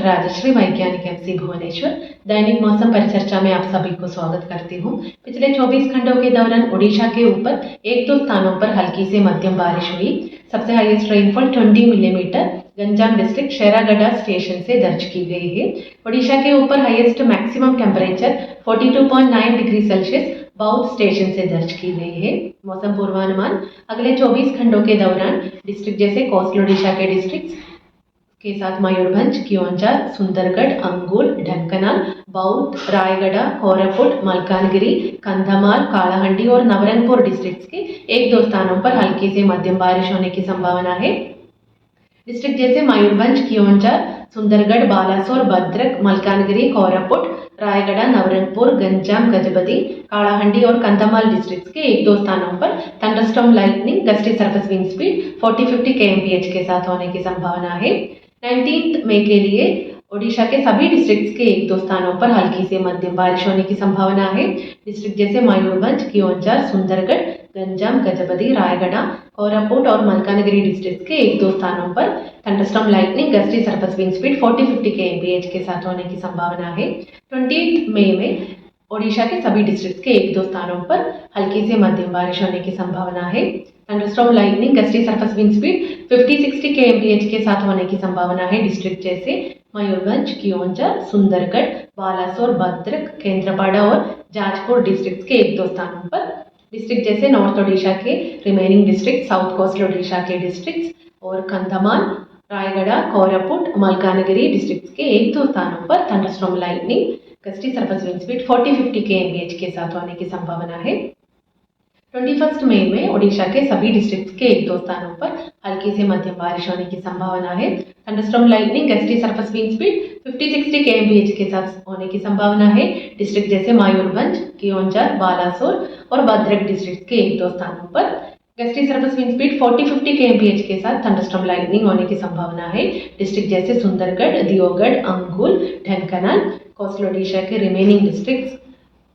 राजश्री वैज्ञानिक एमसी भुवनेश्वर। दैनिक मौसम परिचर्चा में आप सभी को स्वागत करती हूँ। पिछले 24 घंटों के दौरान ओडिशा के ऊपर एक दो स्थानों पर हल्की से मध्यम बारिश हुई। सबसे highest rainfall 20 millimetre Ganjam district Sheragarh station से दर्ज की गई है। ओडिशा के ऊपर highest maximum temperature 42.9 degree Celsius Boudh station से दर्ज की गई है। मौसम पूर्वानुमान अगले 24 घंटों के दौरान डिस्ट्रिक्ट जैसे कोस्टल ओडिशा के डिस्ट्रिक्ट के साथ मयूरभंज, कियोंझर, सुंदरगढ़, अंगुल, ढेंकनाल, बौद्ध, रायगढ़, कोरापुट, मलकानगिरी, कंधमाल, कालाहंडी और नवरंगपुर डिस्ट्रिक्ट्स के एक दो स्थानों पर हल्की से मध्यम बारिश होने की संभावना है। डिस्ट्रिक्ट जैसे मयूरभंज, कियोंझर, सुंदरगढ़, बालासोर, भद्रक, मलकानगिरी, कोरापुट, रायगढ़, नवरंगपुर, गंजाम, गजपति, कालाहंडी और कंधमाल डिस्ट्रिक्ट्स के एक दो स्थानों पर thunderstorm lightning, gusty surface wind speed 40-50 kmph के साथ होने की संभावना है। 19 मई के लिए ओडिशा के सभी डिस्ट्रिक्ट्स के एक दो स्थानों पर हल्की से मध्यम बारिश होने की संभावना है। डिस्ट्रिक्ट जैसे मयूरभंज, कियोंझर, सुंदरगढ़, गंजाम, गजपति, रायगढ़, कोरापुट और मलकानगिरी डिस्ट्रिक्ट्स के एक दो स्थानों पर thunderstorm lightning, gusty surface wind speed 40-50 kmph के साथ होने की संभावना है। 28 मई में ओडिशा के सभी डिस्ट्रिक्ट्स के एक दो स्थानों पर हल्की से मध्यम बारिश होने की संभावना है। Thunderstorm lightning, gusty surface wind speed 50-60 kmph के साथ होने की संभावना है। डिस्ट्रिक्ट जैसे मयूरभंज, कियोंझर, सुंदरगढ़, बालासोर, भद्रक, केंद्रपाड़ा और जाजपुर डिस्ट्रिक्ट्स के एक दो स्थानों पर। डिस्ट्रिक्ट जैसे नॉर्थ ओडिशा के remaining district, south coastal Odisha के डिस्ट्रिक्ट्स और कंधमाल, रायगढ़, कोरापुट, मलकानगिरी डिस्ट्रिक्ट्स के एक दो स्थानों पर thunderstorm lightning, gusty surface wind speed 40-50 kmph के साथ होने की संभावना है। 21 मई में ओडिशा के सभी डिस्ट्रिक्ट्स के एक दो स्थानों पर हल्की से मध्यम बारिश होने की संभावना है। Thunderstorm lightning, gusty surface wind speed 50-60 kmph के साथ होने की संभावना है। डिस्ट्रिक्ट जैसे मयूरभंज, कियोंझर, बालासोर और भद्रक डिस्ट्रिक्ट के एक दो स्थानों पर gusty surface wind speed 40-50 kmph के साथ थंडरस्टॉर्म लाइटनिंग होने की संभावना है। डिस्ट्रिक्ट जैसे सुंदरगढ़, दियोगढ़, अंगुल, ढेंकनाल, कोस्टल ओडिशा के रिमेनिंग डिस्ट्रिक्ट्स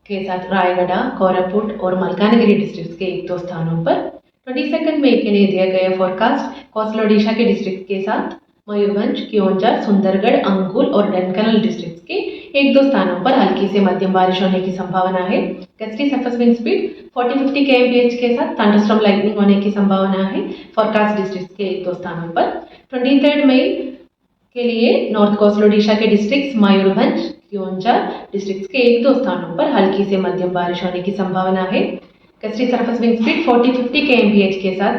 के साथ रायगढ़, कोरापुट और मलकानगिरी डिस्ट्रिक्ट्स के एक दो स्थानों पर। 22 मई के लिए दिया गया फोरकास्ट कोस्टल ओडिशा के डिस्ट्रिक्ट के साथ मयूरभंज, कियोंझर, सुंदरगढ़, अंगुल और ढेंकनाल डिस्ट्रिक्ट्स के एक दो स्थानों पर हल्की से मध्यम बारिश होने की संभावना है। Gusty surface wind speed 40-50 kmph के साथ थंडरस्टॉर्म लाइटनिंग होने की संभावना है फोरकास्ट डिस्ट्रिक्ट्स के एक दो स्थानों पर। 23 मई के लिए नॉर्थ कोस्टल ओडिशा के डिस्ट्रिक्ट्स मयूरभंज, कियोंझर डिस्ट्रिक्ट्स के एक दो स्थानों पर हल्की से मध्यम बारिश होने की संभावना है। Gusty surface wind speed 40-50 kmph के साथ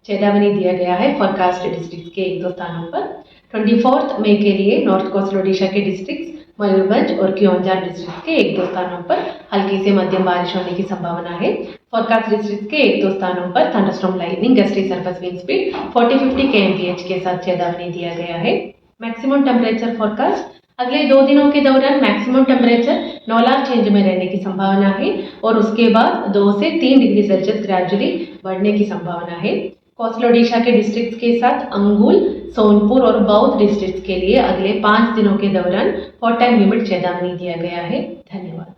चेतावनी दिया गया है फोरकास्ट डिस्ट्रिक्ट्स के एक दो स्थानों पर। 24 मई के लिए नॉर्थ कोस्टल ओडिशा के डिस्ट्रिक्ट्स मयूरभंज और कियोंझर डिस्ट्रिक्ट के एक दो स्थानों पर हल्की से मध्यम बारिश होने की संभावना है। फोरकास्ट डिस्ट्रिक्ट के एक दो स्थानों पर thunderstorm lightning, gusty surface wind speed 40-50 kmph के साथ चेतावनी दिया गया है। मैक्सिमम टेम्परेचर फोरकास्ट अगले 2 दिनों के दौरान मैक्सिमम टेम्परेचर नॉर्मल चेंज में रहने की संभावना है और उसके बाद 2 से 3 डिग्री सेल्सियस ग्रेजुअली बढ़ने की संभावना है। कोस्टल ओडिशा के डिस्ट्रिक्ट्स के साथ अंगुल, सोनपुर और बौद्ध डिस्ट्रिक्ट्स के लिए अगले 5 दिनों के दौरान हॉट एंड ह्यूमिड चेतावनी दिया गया है। धन्यवाद।